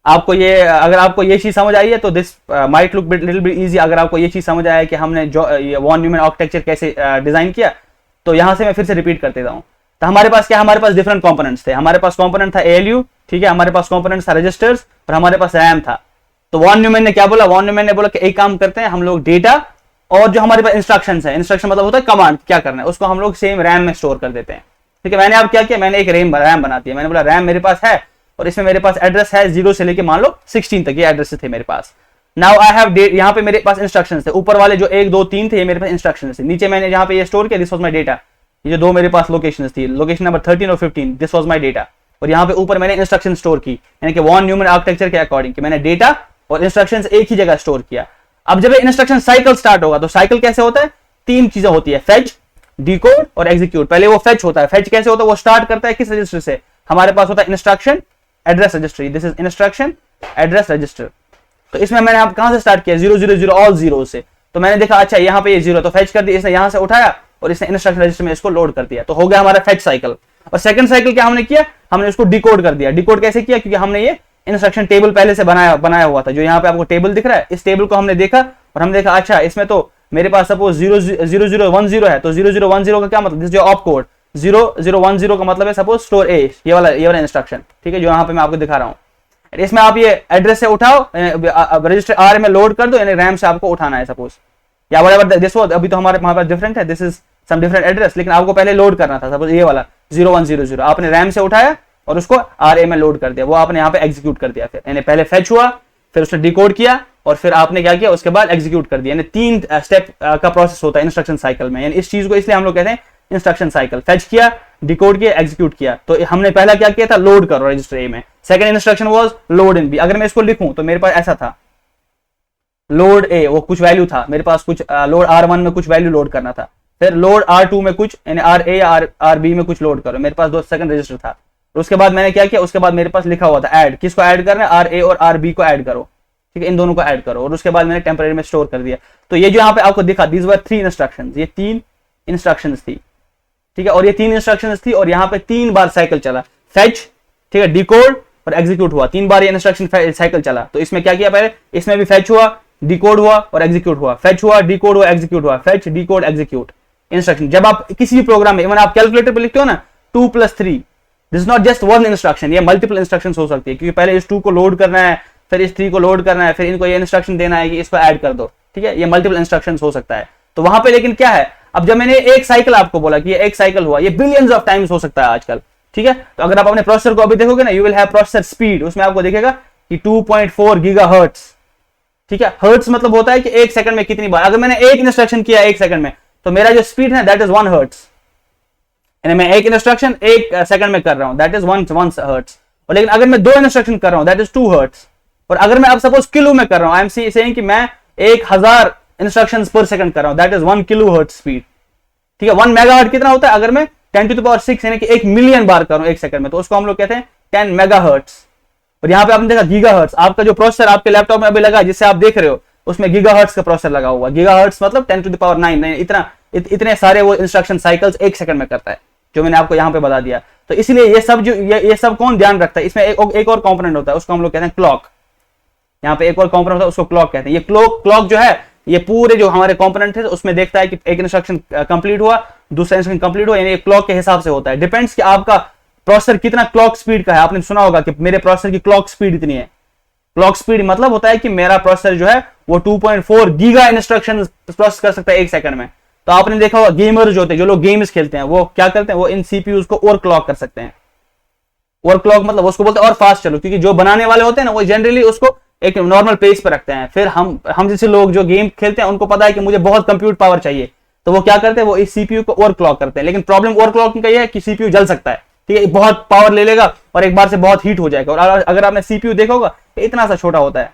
आपको ये, अगर आपको ये चीज समझ आई है तो this might look little bit easy. अगर आपको ये चीज समझ आया कि हमने जो ये वॉन न्यूमैन आर्किटेक्चर कैसे डिजाइन किया, तो यहां से मैं फिर से रिपीट कर देता हूँ। तो हमारे पास क्या, हमारे पास डिफरेंट कंपोनेंट्स थे। हमारे पास कंपोनेंट था ALU, ठीक है, हमारे पास कंपोनेंट था रजिस्टर्स और हमारे पास रैम था। तो वॉन न्यूमैन ने क्या बोला? वॉन न्यूमैन ने बोला कि एक काम करते हैं, हम लोग डेटा और जो हमारे पास इंस्ट्रक्शंस है, इंस्ट्रक्शन मतलब होता है कमांड, क्या करना है, उसको हम लोग सेम रैम में स्टोर कर देते हैं, ठीक है। मैंने अब क्या किया, मैंने एक रैम बना दिया। मैंने बोला रैम मेरे पास है और इसमें मेरे पास एड्रेस है 0 से लेके मान लो 16 तक, ये एड्रेस थे मेरे पास। नाउ आई हैव यहाँ पे मेरे पास इंस्ट्रक्शंस थे, ऊपर वाले जो 1 2 3 थे ये मेरे पास इंस्ट्रक्शंस थे। नीचे मैंने यहाँ पे ये स्टोर किया, दिस वाज माय डेटा। ये जो दो मेरे पास लोकेशंस थी, लोकेशन नंबर 13 और 15, दिस वाज माय डेटा। और यहाँ पे ऊपर मैंने इंस्ट्रक्शन स्टोर की, यानी कि वॉन न्यूमैन आर्किटेक्चर के अकॉर्डिंग कि मैंने डेटा और इंस्ट्रक्शंस एक ही जगह स्टोर किया। अब जब इंस्ट्रक्शन साइकिल स्टार्ट होगा, तो साइकिल कैसे होता है? 3 चीजें होती है, फेच, डिकोड और एग्जीक्यूट। पहले वो फेच होता है। फेच कैसे होता है? वो स्टार्ट करता है किस रजिस्टर से? हमारे पास होता है instruction address register, this is instruction address register. तो इसमें मैंने आप कहां से स्टार्ट किया? 0 0 0 ऑल 0 से। तो मैंने देखा अच्छा यहाँ पे ये 0, तो फेच कर दिया, इसने यहां से उठाया और इसने इंस्ट्रक्शन रजिस्टर में इसको लोड कर दिया। तो हो गया हमारा फेच साइकिल। और सेकंड साइकिल क्या हमने किया? हमने इसको डिकोड कर दिया। डिकोड कैसे किया? क्योंकि हमने ये इंस्ट्रक्शन टेबल पहले से बनाया हुआ था, जो यहाँ पे आपको टेबल दिख रहा है, इस टेबल को हमने देखा और हमने देखा अच्छा इसमें तो मेरे पास सपोज 0 0 0 1 0 है, तो 0 0 1 0 का क्या मतलब? दिस जो ऑप कोड 0 0 1 0 का मतलब है सपोज स्टोर ए, ये वाला इंस्ट्रक्शन, ठीक है, जो यहाँ पे मैं आपको दिखा रहा हूँ। इसमें आप ये एड्रेस से उठाओ, रजिस्टर आर में लोड कर दो, यानी रैम से आपको उठाना है सपोज, या व्हाटएवर दिस वाज। अभी तो हमारे पास डिफरेंट है, this is some different address, लेकिन आपको पहले लोड करना था सपोज ये वाला 0 1 0 0, आपने रैम से उठाया और उसको RA में लोड कर दिया, वो आपने यहाँ पे एग्जीक्यूट कर दिया। फिर यानी पहले फेच हुआ, फिर उसने डिकोड किया और फिर आपने क्या किया? उसके बाद एग्जीक्यूट कर दिया। यानी 3 स्टेप का प्रोसेस होता है इंस्ट्रक्शन साइकिल में। यानी इस चीज को इसलिए हम लोग कहते हैं इंस्ट्रक्शन साइकिल। फेच किया, डिकोड किया, एग्जीक्यूट किया। तो हमने पहला क्या किया था? लोड करो रजिस्टर ए में। Second instruction was load in B. अगर मैं इसको लिखूं तो मेरे पास ऐसा था, लोड ए, वो कुछ वैल्यू था मेरे पास, कुछ लोड R1 में कुछ वैल्यू लोड करना था, फिर लोड R2 में कुछ, यानी RA या RB में कुछ लोड करो। मेरे पास 2 सेकंड रजिस्टर था। उसके बाद मैंने क्या किया? उसके बाद मेरे पास लिखा हुआ था ऐड, किसको ऐड करना है? RA और RB को ऐड करो, ठीक है, इन दोनों को ऐड करो। और उसके बाद मैंने टेम्परेरी में स्टोर कर दिया। तो ये जो यहाँ पे आपको दिखा, दीज वर 3 इंस्ट्रक्शंस, ये 3 इंस्ट्रक्शंस थी, ठीक है। और ये 3 इंस्ट्रक्शंस थी और यहाँ पे 3 बार साइकिल चला, फेच, ठीक है, डिकोड और एग्जीक्यूट हुआ। 3 बार ये इंस्ट्रक्शन साइकिल चला। तो इसमें क्या किया? पहले इसमें भी फेच हुआ, डिकोड हुआ और एग्जीक्यूट हुआ, फेच हुआ, डिकोड हुआ, एग्जीक्यूट हुआ, फेच, डिकोड, एग्जीक्यूट इंस्ट्रक्शन। जब आप किसी भी प्रोग्राम में, इवन आप कैलकुलेटर पे लिखते हो ना 2 + 3, this is not just one instruction, ये मल्टीपल इंस्ट्रक्शंस हो सकती है, क्योंकि पहले इस 2 को लोड करना है, फिर इस 3 को लोड करना है, फिर इनको ये इंस्ट्रक्शन देना है कि इसको ऐड कर दो, ठीक है, ये मल्टीपल इंस्ट्रक्शंस हो सकता है। तो वहां पे लेकिन क्या है, अब जब मैंने एक साइकिल आपको बोला कि ये एक साइकिल हुआ, ये बिलियंस ऑफ टाइम्स हो सकता है आजकल, ठीक है। तो अगर आप अपने प्रोसेसर को अभी देखोगे ना, you will have processor speed, उसमें आपको दिखेगा कि 2.4 गीगाहर्ट्ज, ठीक है। हर्ट्ज मतलब होता है कि 1 सेकंड में कितनी बार, अगर मैंने एक इंस्ट्रक्शन किया 1 सेकंड में, तो मेरा जो स्पीड है दैट इज 1 हर्ट्ज, यानी मैं एक इंस्ट्रक्शन 1 सेकंड में कर रहा हूं, दैट इज 1 हर्ट्ज। और लेकिन अगर मैं 2 इंस्ट्रक्शन कर रहा हूं, दैट इज 2 हर्ट्ज। और अगर मैं अब सपोज किलो में कर रहा हूं, आई एम सेइंग कि मैं 1000 इंस्ट्रक्शंस पर सेकंड कर रहा हूं, that is 1 kilo hertz speed, ठीक है। 1 मेगाहर्ट्ज कितना होता है? अगर मैं 10⁶ यानी कि 1 मिलियन बार कर रहा हूं 1 सेकंड में, तो उसको हम लोग कहते हैं 10 मेगाहर्ट्ज। और यहाँ पे आपने देखा गीगाहर्ट्ज, आपका जो प्रोसेसर आपके लैपटॉप में अभी लगा जिससे आप देख रहे हो, उसमें गीगाहर्ट्ज का प्रोसेसर लगा हुआ। गीगाहर्ट्ज मतलब 10⁹, इतने सारे वो इंस्ट्रक्शन साइकिल्स 1 सेकंड में करता है, जो मैंने आपको यहाँ पे बता दिया। तो इसलिए ये सब जो ये सब कौन ध्यान रखता है? इसमें एक और कंपोनेंट होता है, उसको हम लोग कहते हैं क्लॉक। यहाँ पे एक और कंपोनेंट होता है, उसको क्लॉक कहते हैं। ये क्लॉक जो है, ये पूरे जो हमारे कंपोनेंट है उसमें देखता है कि एक इंस्ट्रक्शन कंप्लीट हुआ, दूसरा इंस्ट्रक्शन कंप्लीट हुआ, यानी क्लॉक के हिसाब से होता है। डिपेंड्स कि आपका प्रोसेसर कितना क्लॉक स्पीड का है। आपने सुना होगा कि मेरे प्रोसेसर की क्लॉक स्पीड इतनी है। क्लॉक स्पीड मतलब होता है कि मेरा प्रोसेसर जो है वो 2.4 गीगा इंस्ट्रक्शन प्रोसेस कर सकता है 1 सेकंड में। तो आपने देखा होगा गेमर जो होते हैं, जो लोग गेम्स खेलते हैं, वो क्या करते हैं, वो इन सीपीयूज को ओवर क्लॉक कर सकते हैं। ओवर क्लॉक मतलब उसको बोलते हैं और फास्ट चलो, क्योंकि जो बनाने वाले होते हैं ना वो जनरली उसको एक नॉर्मल पेस पर रखते हैं। फिर हम जैसे लोग जो गेम खेलते हैं उनको पता है कि मुझे बहुत कंप्यूट पावर चाहिए, तो वो क्या करते हैं, वो इस सीपीयू को ओवर क्लॉक करते हैं। लेकिन प्रॉब्लम ओवर क्लॉकिंग का ये है कि सीपीयू जल सकता है, ठीक है, बहुत पावर ले लेगा और एक बार से बहुत हीट हो जाएगा। और अगर आपने सीपीयू देखा होगा इतना सा छोटा होता है,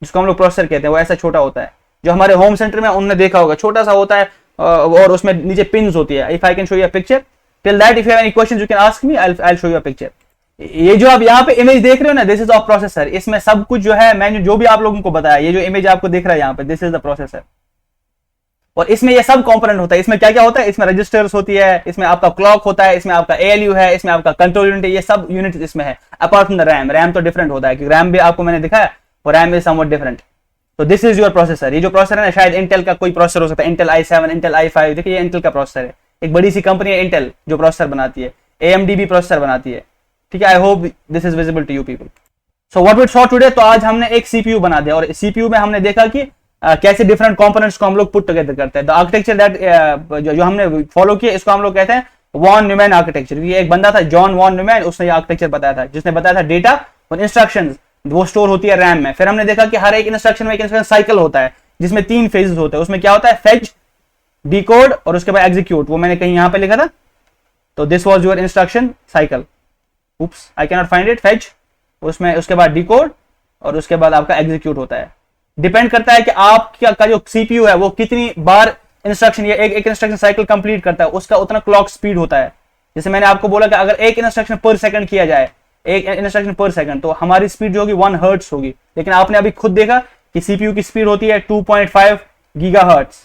जिसको हम लोग प्रोसेसर कहते हैं, वो ऐसा छोटा होता है। जो हमारे होम सेंटर में उन्होंने देखा होगा छोटा सा होता है और उसमें नीचे पिन्स होती है। If I can show you a picture, till that if you have any question you can ask me, I will show you a picture. ये जो आप यहाँ पे इमेज देख रहे हो ना, दिस इज ऑफ प्रोसेसर। इसमें सब कुछ जो है मैंने जो भी आप लोगों को बताया, ये जो इमेज आपको दिख रहा है यहाँ पे, दिस इज द प्रोसेसर। और इसमें ये सब कंपोनेंट होता है। इसमें क्या क्या होता है, इसमें रजिस्टर्स होती है, इसमें आपका क्लॉक होता है, इसमें आपका एएलयू है, इसमें आपका कंट्रोल यूनिट है, ये सब यूनिट इसमें है। Apart from the RAM, RAM तो डिफरेंट होता है, रैम भी आपको मैंने दिखाया, और रैम इज समवट डिफरेंट। तो दिस इज योर प्रोसेसर। ये जो प्रोसेसर है ना, शायद इंटेल का कोई प्रोसेसर हो सकता है, इंटेल i7, इंटेल i5। देखिए ये इंटेल का प्रोसेसर है, एक बड़ी सी कंपनी है इंटेल जो प्रोसेसर बनाती है, AMD भी प्रोसेसर बनाती है, ठीक है। I hope this is visible to you people. So what we saw today, तो आज हमने एक सीपीयू बना दिया, और सीपीयू में हमने देखा कि कैसे डिफरेंट कंपोनेंट्स को हम लोग पुट टुगेदर करते हैं। द आर्किटेक्चर दैट जो हमने फॉलो किया, इसको हम लोग कहते हैं वॉन न्यूमैन आर्किटेक्चर। ये एक बंदा था जॉन वॉन न्यूमैन, उसने ये आर्किटेक्चर बताया था, जिसने बताया था डेटा और इंस्ट्रक्शंस वो स्टोर होती है रैम में। फिर हमने देखा कि हर एक इंस्ट्रक्शन में एक इंस्ट्रक्शन साइकिल होता है, जिसमें 3 फेजेस होते हैं। उसमें क्या होता है, फेच, डिकोड और उसके बाद एग्जीक्यूट। वो मैंने कहीं यहां पे लिखा था, तो this was your instruction cycle. Oops, I can not find it. Fetch, उसमें उसके बाद डिकोड और उसके बाद आपका एग्जीक्यूट होता है। डिपेंड करता है कि आपका जो सीपीयू है वो कितनी बार इंस्ट्रक्शन, ये एक इंस्ट्रक्शन साइकिल कंप्लीट करता है, उसका उतना क्लॉक स्पीड होता है। जैसे मैंने आपको बोला कि अगर एक इंस्ट्रक्शन पर सेकंड किया जाए, एक इंस्ट्रक्शन पर सेकंड, तो हमारी स्पीड जो होगी 1 हर्ट्ज होगी। लेकिन आपने अभी खुद देखा कि सीपीयू की स्पीड होती है 2.5 गीगा हर्ट्ज,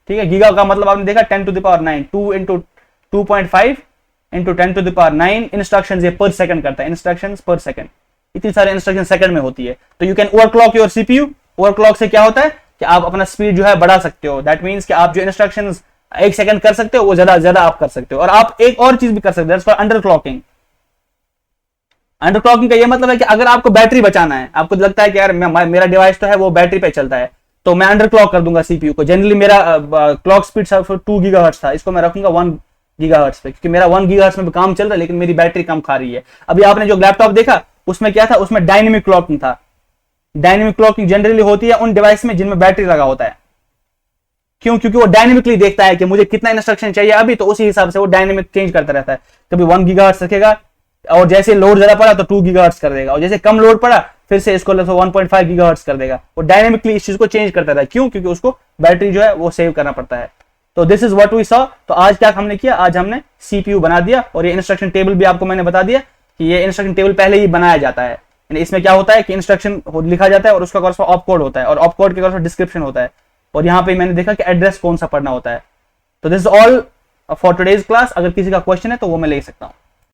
ठीक है। गीगा का मतलब आपने देखा 10 to the power 9, 2 into 2.5 into 10 to the power 9 instruction ये पर सेकंड करता है, इंस्ट्रक्शन पर सेकंड। इतनी सारे इंस्ट्रक्शन सेकंड में होती है। तो you can overclock your CPU. Overclock से क्या होता है कि आप अपना स्पीड जो है बढ़ा सकते हो। दैट मींस कि आप जो इंस्ट्रक्शंस 1 सेकंड कर सकते हो वो ज्यादा आप कर सकते हो। और आप एक और चीज भी कर सकते हो, दैट्स फॉर अंडरक्लॉकिंग। अंडरक्लॉकिंग का ये मतलब है कि अगर आपको बैटरी बचाना है, आपको लगता है कि यार मेरा डिवाइस तो है वो बैटरी पे चलता है, तो मैं अंडरक्लॉक कर दूंगा सीपीयू को। जनरली मेरा क्लॉक स्पीड 2 गीगाहर्ट्ज था, इसको मैं रखूंगा 1 गीगाहर्ट्ज पे, क्योंकि मेरा 1 गीगाहर्ट्ज में काम चल रहा है, लेकिन मेरी बैटरी कम खा रही है। अभी आपने जो लैपटॉप देखा उसमें क्या था, उसमें डायनेमिक क्लॉकिंग था। डायनेमिक क्लॉकिंग जनरली होती है उन डिवाइस में जिनमें बैटरी लगा होता है। क्यों? क्योंकि वो डायनेमिकली देखता है कि मुझे कितना इंस्ट्रक्शन चाहिए अभी, तो उसी हिसाब से वो डायनेमिक चेंज करता रहता है। कभी 1 गीगाहर्ट्ज रखेगा, और जैसे लोड ज्यादा पड़ा तो 2 गीगाहर्ट्ज कर देगा, और जैसे कम लोड पड़ा फिर से इसको 1.5 गीगाहर्ट्ज कर देगा। वो डायनेमिकली इस चीज को चेंज करता रहता है। क्यों? क्योंकि उसको बैटरी जो है वो सेव करना पड़ता है। तो this is what we saw. तो आज क्या हमने किया, आज हमने सीपीयू बना दिया, और ये इंस्ट्रक्शन टेबल भी आपको मैंने बता दिया कि ये इंस्ट्रक्शन टेबल पहले ही बनाया जाता है। इसमें क्या होता है कि इंस्ट्रक्शन लिखा जाता है और उसका ऑप कोड होता है, और ऑप कोड के डिस्क्रिप्शन होता है, और यहाँ पे मैंने देखा कि एड्रेस कौन सा पढ़ना होता है। तो this is all for today's class. अगर किसी का क्वेश्चन है तो वो मैं ले सकता हूँ।